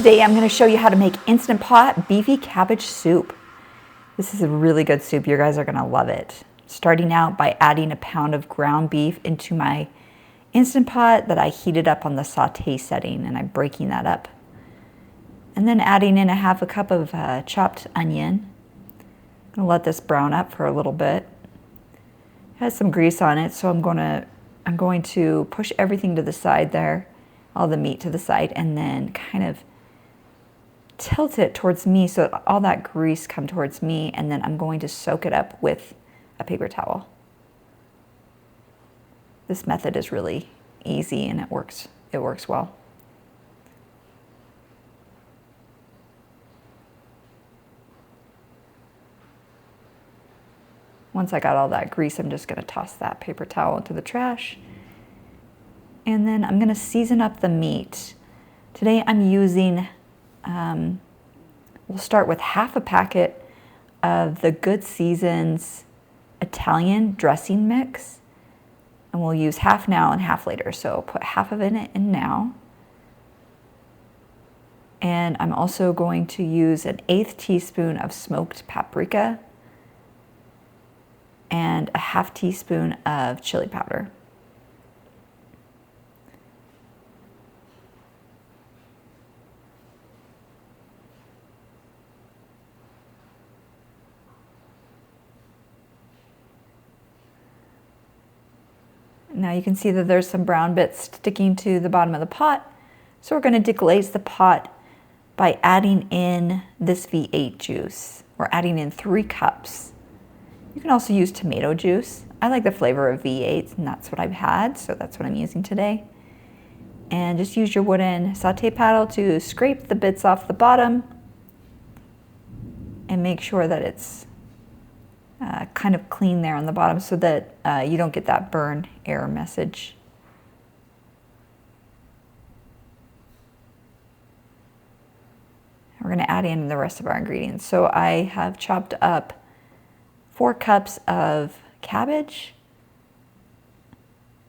Today I'm going to show you how to make Instant Pot beefy cabbage soup. This is a really good soup. You guys are going to love it. Starting out by adding a pound of ground beef into my Instant Pot that I heated up on the saute setting, and I'm breaking that up. And then adding in a half a cup of chopped onion. I'm going to let this brown up for a little bit. It has some grease on it, so I'm going to push everything to the side there, all the meat to the side, and then kind of tilt it towards me so all that grease come towards me, and then I'm going to soak it up with a paper towel. This method is really easy and it works well. Once I got all that grease, I'm just going to toss that paper towel into the trash. And then I'm going to season up the meat. Today I'm using, we'll start with half a packet of the Good Seasons Italian dressing mix. And we'll use half now and half later. So I'll put half of it in now. And I'm also going to use an 1/8 teaspoon of smoked paprika and a half teaspoon of chili powder. Now you can see that there's some brown bits sticking to the bottom of the pot. So we're going to deglaze the pot by adding in this V8 juice. We're adding in 3 cups. You can also use tomato juice. I like the flavor of V8, and that's what I've had, so that's what I'm using today. And just use your wooden saute paddle to scrape the bits off the bottom and make sure that it's kind of clean there on the bottom so that you don't get that burn error message. We're going to add in the rest of our ingredients. So I have chopped up 4 cups of cabbage,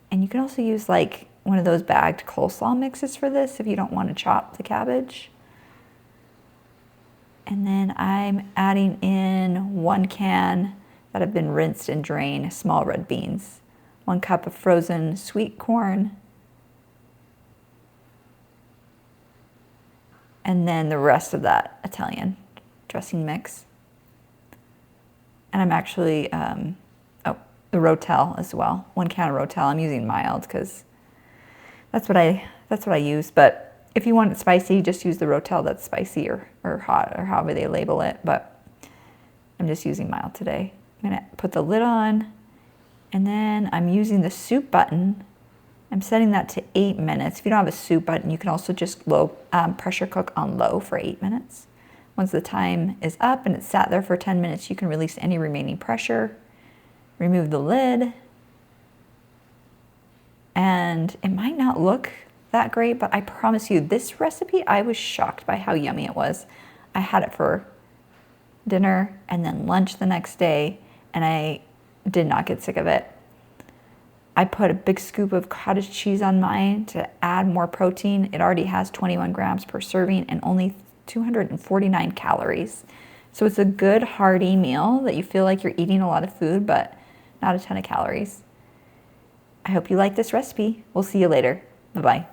and you can also use like one of those bagged coleslaw mixes for this if you don't want to chop the cabbage. And then I'm adding in 1 can that have been rinsed and drained small red beans, 1 cup of frozen sweet corn, and then the rest of that Italian dressing mix. And I'm actually, the Rotel as well, 1 can of Rotel. I'm using mild because that's what I use. But if you want it spicy, just use the Rotel that's spicy or hot or however they label it. But I'm just using mild today. I'm gonna put the lid on, and then I'm using the soup button. I'm setting that to 8 minutes. If you don't have a soup button, you can also just pressure cook on low for 8 minutes. Once the time is up and it's sat there for 10 minutes, you can release any remaining pressure, remove the lid, and it might not look that great, but I promise you, this recipe, I was shocked by how yummy it was. I had it for dinner and then lunch the next day, and I did not get sick of it. I put a big scoop of cottage cheese on mine to add more protein. It already has 21 grams per serving and only 249 calories. So it's a good hearty meal that you feel like you're eating a lot of food, but not a ton of calories. I hope you like this recipe. We'll see you later. Bye-bye.